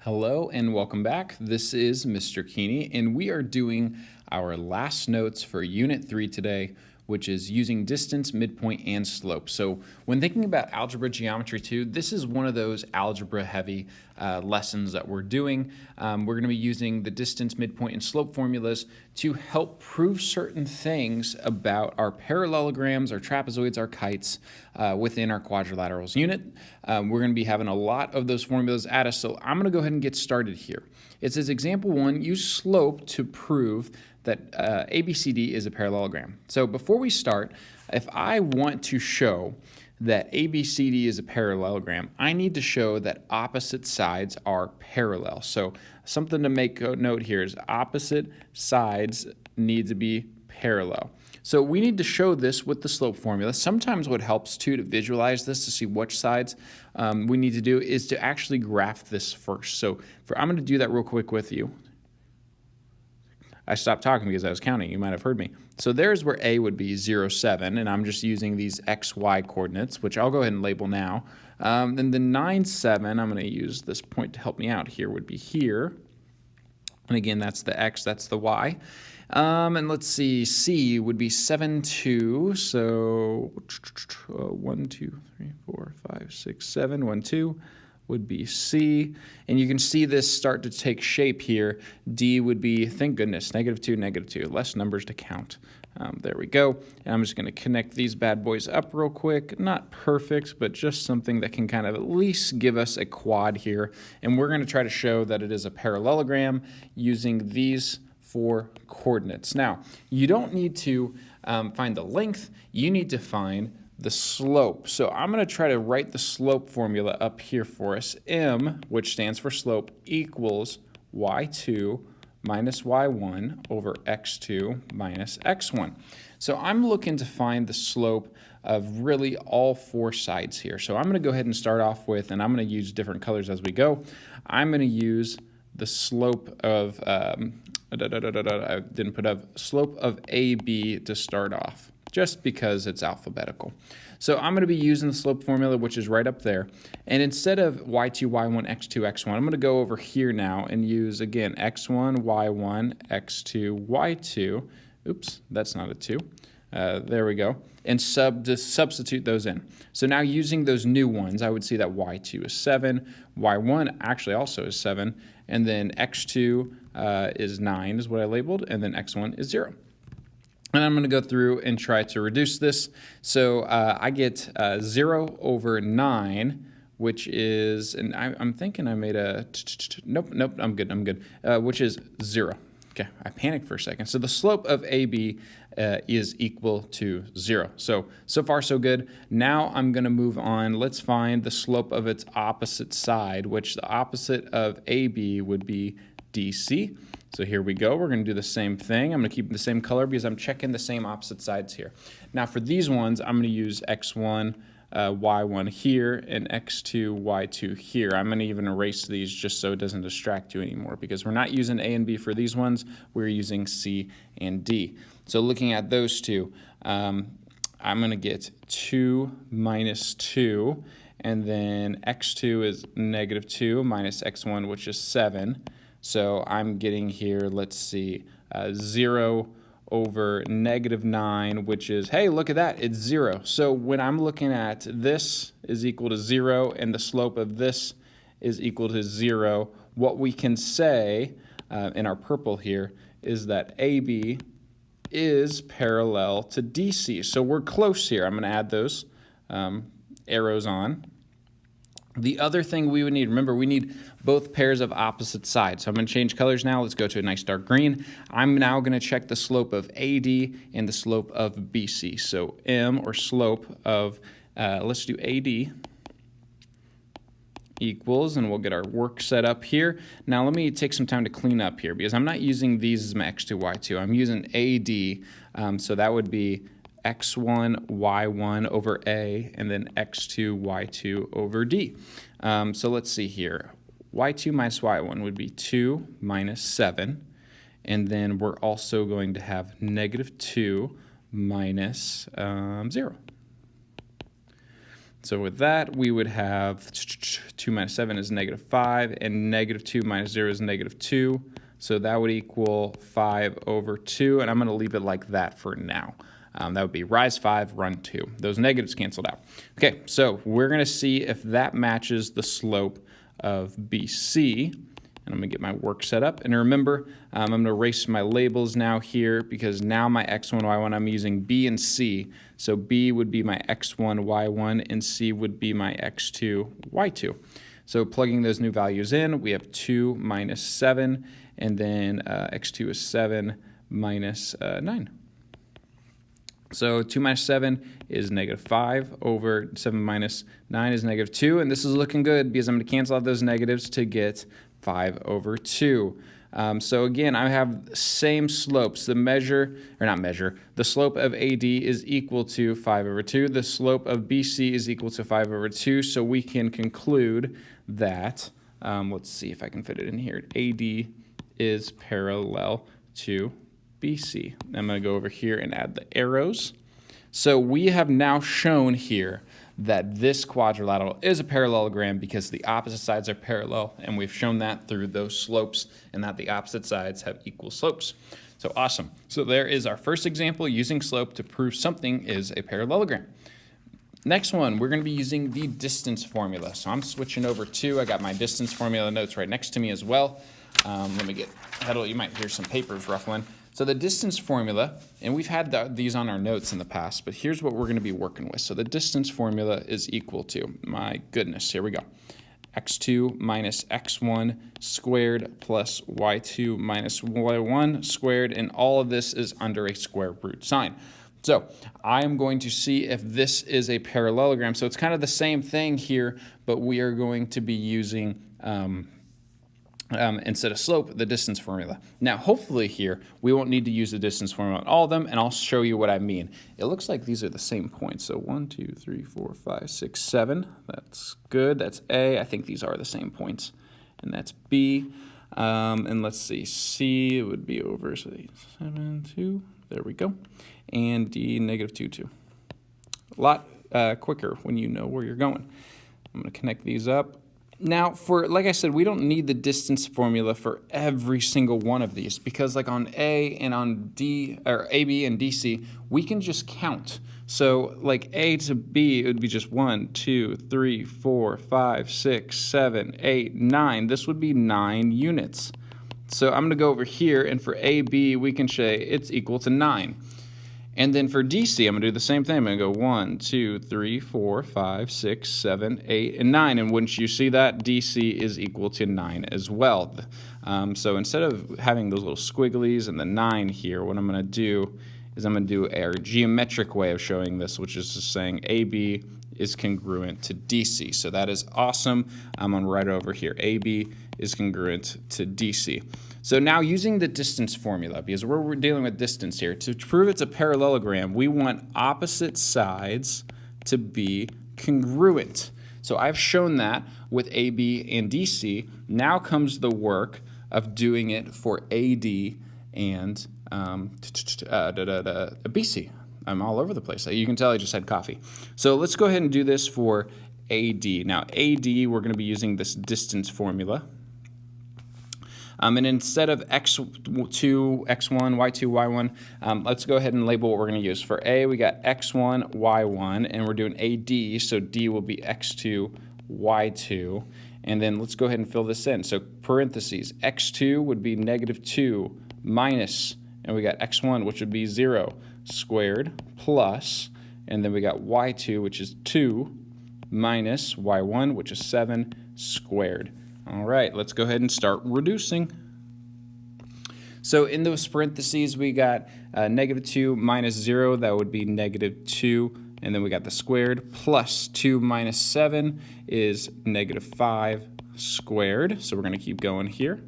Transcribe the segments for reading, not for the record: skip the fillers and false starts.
Hello and welcome back. This is Mr. Keeney, and we are doing our last notes for Unit 3 today, which is using distance, midpoint, and slope. So when thinking about Algebra Geometry 2, this is one of those algebra-heavy lessons that we're doing. We're going to be using the distance, midpoint, and slope formulas to help prove certain things about our parallelograms, our trapezoids, our kites within our quadrilaterals unit. We're going to be having a lot of those formulas at us, so I'm going to go ahead and get started here. It says example 1, use slope to prove that ABCD is a parallelogram. So before we start, if I want to show that ABCD is a parallelogram, I need to show that opposite sides are parallel. So something to make a note here is opposite sides need to be parallel. So we need to show this with the slope formula. Sometimes what helps too to visualize this, to see which sides we need to do, is to actually graph this first. So I'm going to do that real quick with you. I stopped talking because I was counting. You might have heard me. So there's where A would be 0, 7, and I'm just using these x, y coordinates, which I'll go ahead and label now. Then the 9, 7, I'm going to use this point to help me out here, would be here. And again, that's the x, that's the y. And let's see, C would be 7, 2. So 1, 2, 3, 4, 5, 6, 7, 1, 2. Would be C, and you can see this start to take shape here. D would be, thank goodness, -2, -2, less numbers to count. There we go. And I'm just going to connect these bad boys up real quick. Not perfect, but just something that can kind of at least give us a quad here. And we're going to try to show that it is a parallelogram using these 4 coordinates. Now, you don't need to find the length. You need to find the slope. So I'm going to try to write the slope formula up here for us. M, which stands for slope, equals y2 minus y1 over x2 minus x1. So I'm looking to find the slope of really all 4 sides here. So I'm going to go ahead and start off with, and I'm going to use different colors as we go. I'm going to use the slope of, I didn't put up, slope of AB to start off, just because it's alphabetical. So I'm going to be using the slope formula, which is right up there. And instead of y2, y1, x2, x1, I'm going to go over here now and use, again, x1, y1, x2, y2. Oops, that's not a 2. There we go. And just substitute those in. So now using those new ones, I would see that y2 is 7, y1 actually also is 7, and then x2 is 9 is what I labeled, and then x1 is 0. And I'm going to go through and try to reduce this. So I get 0 over 9, which is, and I'm thinking I made a, nope, I'm good, which is 0. Okay, I panicked for a second. So the slope of AB is equal to 0. So far so good. Now I'm going to move on. Let's find the slope of its opposite side, which the opposite of AB would be DC. So here we go. We're going to do the same thing. I'm going to keep the same color because I'm checking the same opposite sides here. Now for these ones, I'm going to use x1, y1 here, and x2, y2 here. I'm going to even erase these just so it doesn't distract you anymore, because we're not using A and B for these ones. We're using C and D. So looking at those two, I'm going to get 2 minus 2, and then x2 is -2 minus x1, which is 7. So I'm getting here, let's see, 0 over -9, which is, hey, look at that, it's 0. So when I'm looking at this is equal to 0 and the slope of this is equal to 0, what we can say in our purple here is that AB is parallel to DC. So we're close here. I'm going to add those arrows on. The other thing we would need, remember, we need both pairs of opposite sides. So I'm going to change colors now. Let's go to a nice dark green. I'm now going to check the slope of AD and the slope of BC. So M, or slope of, let's do AD, equals, and we'll get our work set up here. Now let me take some time to clean up here, because I'm not using these as my x2, y2. I'm using AD, so that would be x1, y1 over A, and then x2, y2 over D. So let's see here. y2 minus y1 would be 2 minus 7. And then we're also going to have -2 minus 0. So with that, we would have 2 minus 7 is -5, and -2 minus 0 is -2. So that would equal 5 over 2, and I'm going to leave it like that for now. That would be rise 5, run 2. Those negatives canceled out. Okay, so we're going to see if that matches the slope of BC. And I'm going to get my work set up. And remember, I'm going to erase my labels now here because now my x1, y1, I'm using B and C. So B would be my x1, y1, and C would be my x2, y2. So plugging those new values in, we have 2 minus 7, and then x2 is 7 minus 9. So 2 minus 7 is -5 over 7 minus 9 is -2. And this is looking good because I'm going to cancel out those negatives to get 5 over 2. So again, I have same slopes. The slope of AD is equal to 5 over 2. The slope of BC is equal to 5 over 2. So we can conclude that, let's see if I can fit it in here, AD is parallel to BC. I'm going to go over here and add the arrows. So we have now shown here that this quadrilateral is a parallelogram because the opposite sides are parallel, and we've shown that through those slopes and that the opposite sides have equal slopes. So awesome. So there is our first example using slope to prove something is a parallelogram. Next one, we're going to be using the distance formula. So I'm switching over to, I got my distance formula notes right next to me as well. Let me get, you might hear some papers ruffling. So the distance formula, and we've had these on our notes in the past, but here's what we're going to be working with. So the distance formula is equal to, my goodness, here we go, x2 minus x1 squared plus y2 minus y1 squared, and all of this is under a square root sign. So I'm going to see if this is a parallelogram. So it's kind of the same thing here, but we are going to be using instead of slope, the distance formula. Now, hopefully here, we won't need to use the distance formula on all of them, and I'll show you what I mean. It looks like these are the same points. So 1, 2, 3, 4, 5, 6, 7. That's good. That's A. I think these are the same points. And that's B. And let's see. C would be over, so 7, 2. There we go. And D, -2, 2. A lot quicker when you know where you're going. I'm going to connect these up. Now, like I said, we don't need the distance formula for every single one of these because like on A and on D, or AB and DC, we can just count. So like A to B, it would be just 1, 2, 3, 4, 5, 6, 7, 8, 9. This would be 9 units. So I'm going to go over here, and for AB, we can say it's equal to 9. And then for DC, I'm going to do the same thing. I'm going to go 1, 2, 3, 4, 5, 6, 7, 8, and 9. And wouldn't you see that? DC is equal to 9 as well. So instead of having those little squigglies and the 9 here, what I'm going to do is I'm going to do a geometric way of showing this, which is just saying AB is congruent to DC. So that is awesome. I'm going to write over here. AB is congruent to DC. So now using the distance formula, because we're dealing with distance here, to prove it's a parallelogram, we want opposite sides to be congruent. So I've shown that with AB and DC. Now comes the work of doing it for AD and BC. I'm all over the place. You can tell I just had coffee. So let's go ahead and do this for AD. Now AD, we're going to be using this distance formula. And instead of x2, x1, y2, y1, let's go ahead and label what we're going to use. For A, we got x1, y1, and we're doing AD, so D will be x2, y2. And then let's go ahead and fill this in. So parentheses, x2 would be -2 minus, and we got x1, which would be 0, squared, plus, and then we got y2, which is 2, minus y1, which is 7, squared. All right, let's go ahead and start reducing. So in those parentheses, we got -2 minus 0, that would be -2, and then we got the squared, plus 2 minus 7 is -5 squared. So we're going to keep going here.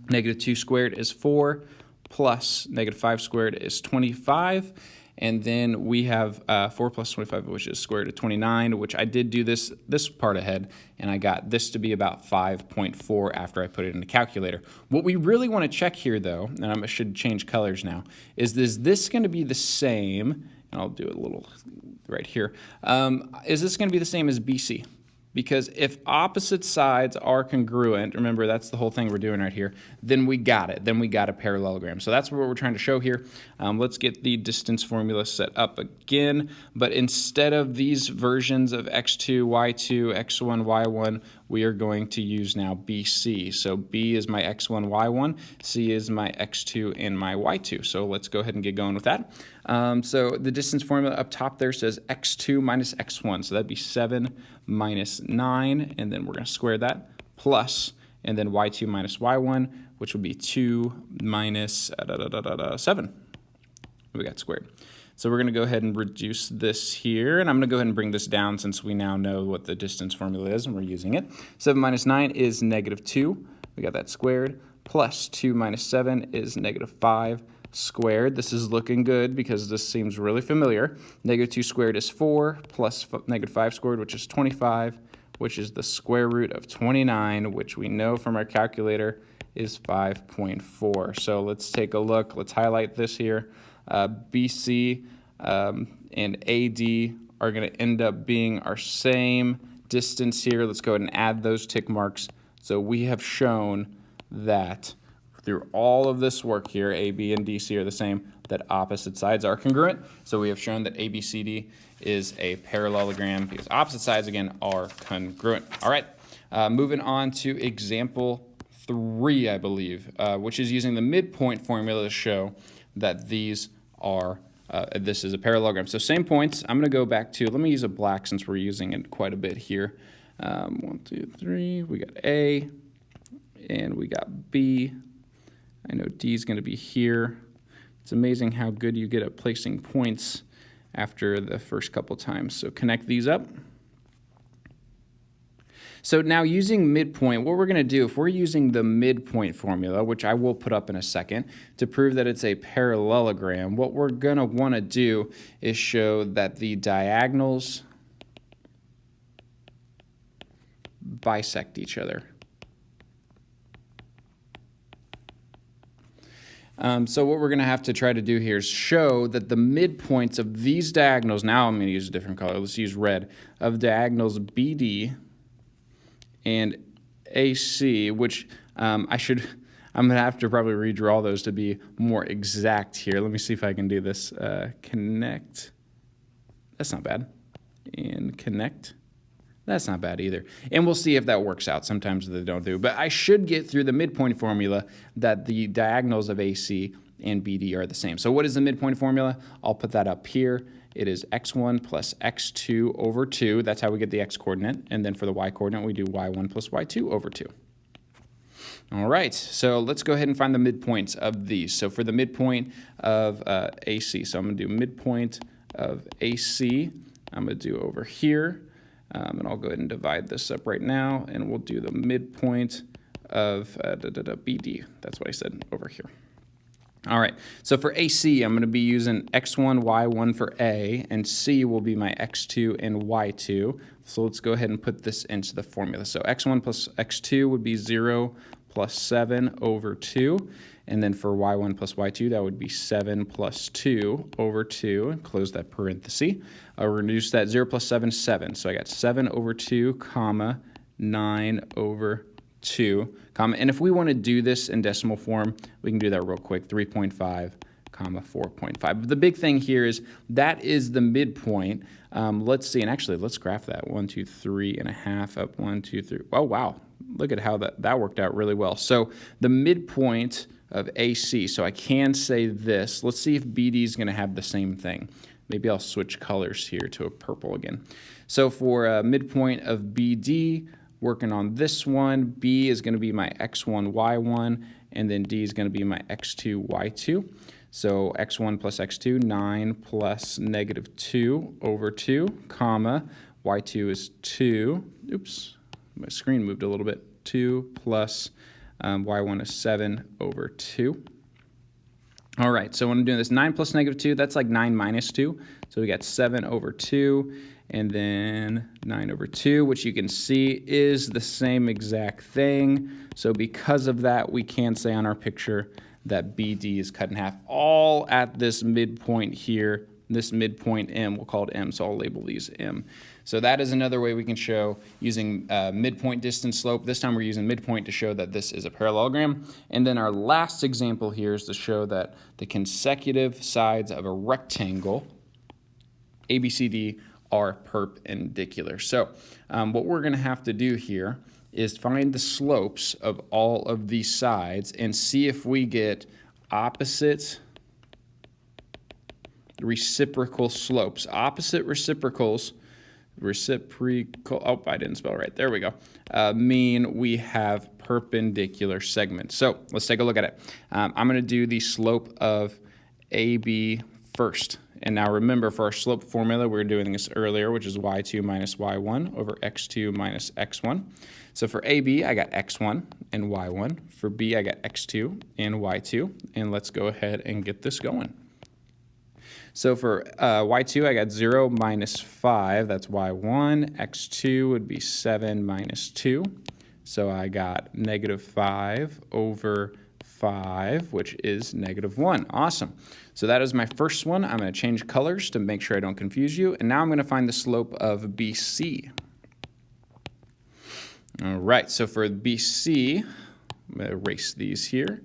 -2 squared is 4, plus -5 squared is 25. And then we have 4 plus 25, which is square root of 29, which I did do this part ahead, and I got this to be about 5.4 after I put it in the calculator. What we really want to check here, though, and I should change colors now, is this going to be the same, and I'll do a little right here. Is this going to be the same as BC? Because if opposite sides are congruent, remember that's the whole thing we're doing right here, then we got it. Then we got a parallelogram. So that's what we're trying to show here. Let's get the distance formula set up again. But instead of these versions of x2, y2, x1, y1, we are going to use now BC. So B is my x1, y1, C is my x2 and my y2. So let's go ahead and get going with that. So the distance formula up top there says x2 minus x1. So that'd be 7 minus 9, and then we're going to square that, plus, and then y2 minus y1, which would be 2 minus 7. We got squared. So we're going to go ahead and reduce this here, and I'm going to go ahead and bring this down since we now know what the distance formula is and we're using it. 7 minus 9 is negative 2. We got that squared. Plus 2 minus 7 is negative 5 squared. This is looking good because this seems really familiar. Negative 2 squared is 4 plus negative 5 squared, which is 25, which is the square root of 29, which we know from our calculator is 5.4. So let's take a look. Let's highlight this here. BC and AD are going to end up being our same distance here. Let's go ahead and add those tick marks. So we have shown that through all of this work here, AB and DC are the same, that opposite sides are congruent. So we have shown that ABCD is a parallelogram because opposite sides, again, are congruent. All right, moving on to example 3, I believe, which is using the midpoint formula to show that these are, this is a parallelogram. So same points. I'm going to go back to, let me use a black since we're using it quite a bit here. 1, 2, 3, we got A, and we got B. I know D is going to be here. It's amazing how good you get at placing points after the first couple times. So connect these up. So now using midpoint, what we're going to do, if we're using the midpoint formula, which I will put up in a second, to prove that it's a parallelogram, what we're going to want to do is show that the diagonals bisect each other. So what we're going to have to try to do here is show that the midpoints of these diagonals, now I'm going to use a different color, let's use red, of diagonals BD and AC, which I'm going to have to probably redraw those to be more exact here. Let me see if I can do this. Connect. That's not bad. And connect. That's not bad either. And we'll see if that works out. Sometimes they don't do. But I should get through the midpoint formula that the diagonals of AC and BD are the same. So what is the midpoint formula? I'll put that up here. It is x1 plus x2 over 2. That's how we get the x-coordinate. And then for the y-coordinate, we do y1 plus y2 over 2. All right, so let's go ahead and find the midpoints of these. So for the midpoint of AC, so I'm going to do midpoint of AC. I'm going to do over here. And I'll go ahead and divide this up right now, and we'll do the midpoint of BD. That's what I said over here. All right, so for AC, I'm going to be using x1, y1 for A, and C will be my x2 and y2. So let's go ahead and put this into the formula. So x1 plus x2 would be 0 plus 7 over 2. And then for y1 plus y2, that would be 7 plus 2 over 2. And close that parenthesis. I'll reduce that 0 plus 7 is 7. So I got 7 over 2, comma, 9 over 2, comma. And if we want to do this in decimal form, we can do that real quick. 3.5, comma, 4.5. But the big thing here is that is the midpoint. Let's see. And actually, let's graph that. 1, 2, 3.5 up 1, 2, 3. Oh, wow. Look at how that worked out really well. So the midpoint of AC. So I can say this. Let's see if BD is going to have the same thing. Maybe I'll switch colors here to a purple again. So for midpoint of BD, working on this one, B is going to be my x1, y1, and then D is going to be my x2, y2. So x1 plus x2, 9 plus negative 2 over 2, comma, y2 is 2. Oops, my screen moved a little bit. 2 plus y1 is 7 over 2. All right, so when I'm doing this, 9 plus negative 2, that's like 9 minus 2. So we got 7 over 2, and then 9 over 2, which you can see is the same exact thing. So because of that, we can say on our picture that BD is cut in half, all at this midpoint here, this midpoint M, we'll call it M, so I'll label these M. So that is another way we can show using midpoint distance slope. This time we're using midpoint to show that this is a parallelogram. And then our last example here is to show that the consecutive sides of a rectangle, ABCD, are perpendicular. So what we're going to have to do here is find the slopes of all of these sides and see if we get opposite reciprocal slopes. Opposite reciprocals, oh, I didn't spell it right. There we go. Mean we have perpendicular segments. So let's take a look at it. I'm going to do the slope of AB first. And now remember, for our slope formula, we were doing this earlier, which is y2 minus y1 over x2 minus x1. So for AB, I got x1 and y1. For B, I got x2 and y2. And let's go ahead and get this going. So for y2, I got 0 minus 5. That's y1. x2 would be 7 minus 2. So I got negative 5 over 5, which is negative 1. Awesome. So that is my first one. I'm going to change colors to make sure I don't confuse you. And now I'm going to find the slope of BC. All right, so for BC, I'm going to erase these here.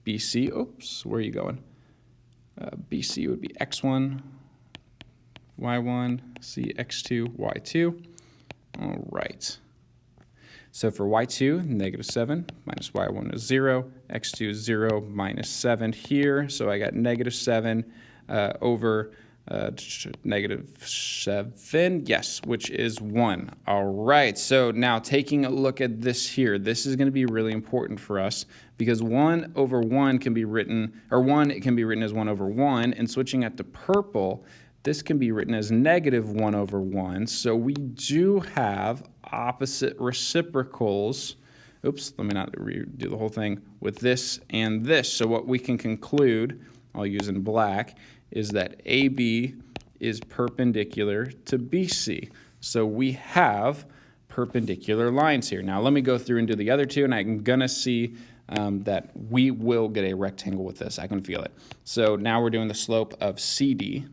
BC, oops, where are you going? BC would be x1, y1, C, x2, y2. All right. So for y2, negative 7 minus y1 is 0. x2 is 0 minus 7 here. So I got negative 7 over negative 7, yes, which is 1. All right, so now taking a look at this here, this is going to be really important for us because 1 over 1 can be written, or 1 it can be written as 1 over 1, and switching it to purple, this can be written as negative 1 over 1. So we do have opposite reciprocals. Oops, let me not redo the whole thing with this and this. So what we can conclude, I'll use in black, is that AB is perpendicular to BC. So we have perpendicular lines here. Now let me go through and do the other two, and I'm gonna see that we will get a rectangle with this. I can feel it. So now we're doing the slope of CD.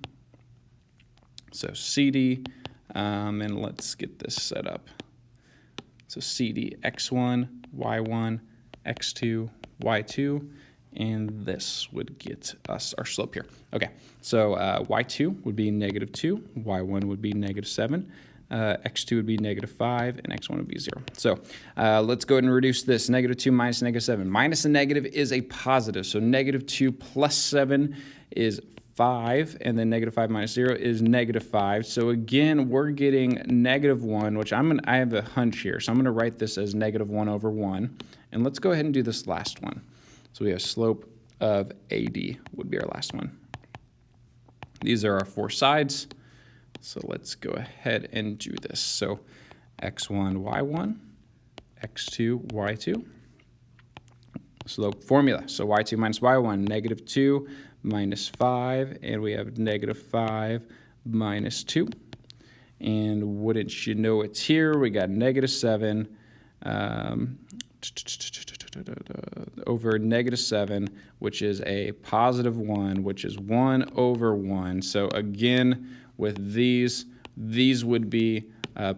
So CD, and let's get this set up. So CD, x1, y1, x2, y2, and this would get us our slope here. Okay, so y2 would be negative 2, y1 would be negative 7, x2 would be negative 5, and x1 would be 0. So let's go ahead and reduce this. Negative 2 minus negative 7. Minus a negative is a positive, so negative 2 plus 7 is 5, and then negative 5 minus 0 is negative 5. So again, we're getting negative 1, which I have a hunch here, so I'm going to write this as negative 1 over 1. And let's go ahead and do this last one. So we have slope of AD would be our last one. These are our four sides. So let's go ahead and do this. So x1, y1, x2, y2. Slope formula. So y2 minus y1, negative 2 minus 5, and we have negative 5 minus 2. And wouldn't you know it's here, we got negative 7 over negative 7, which is a positive 1, which is 1 over 1. So again, with these would be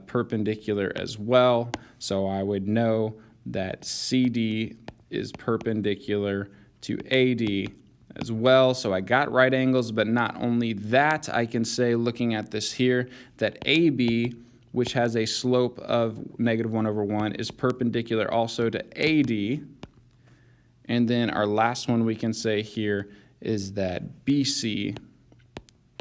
perpendicular as well. So I would know that CD is perpendicular to AD as well. So I got right angles, but not only that, I can say, looking at this here, that AB, which has a slope of negative 1 over 1, is perpendicular also to AD. And then our last one we can say here is that BC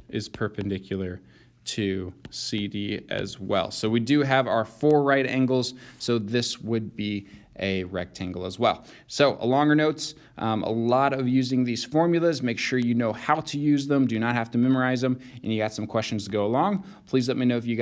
is perpendicular to CD as well. So we do have our four right angles, so this would be a rectangle as well. So along our notes, a lot of using these formulas. Make sure you know how to use them. Do not have to memorize them. And you got some questions to go along. Please let me know if you guys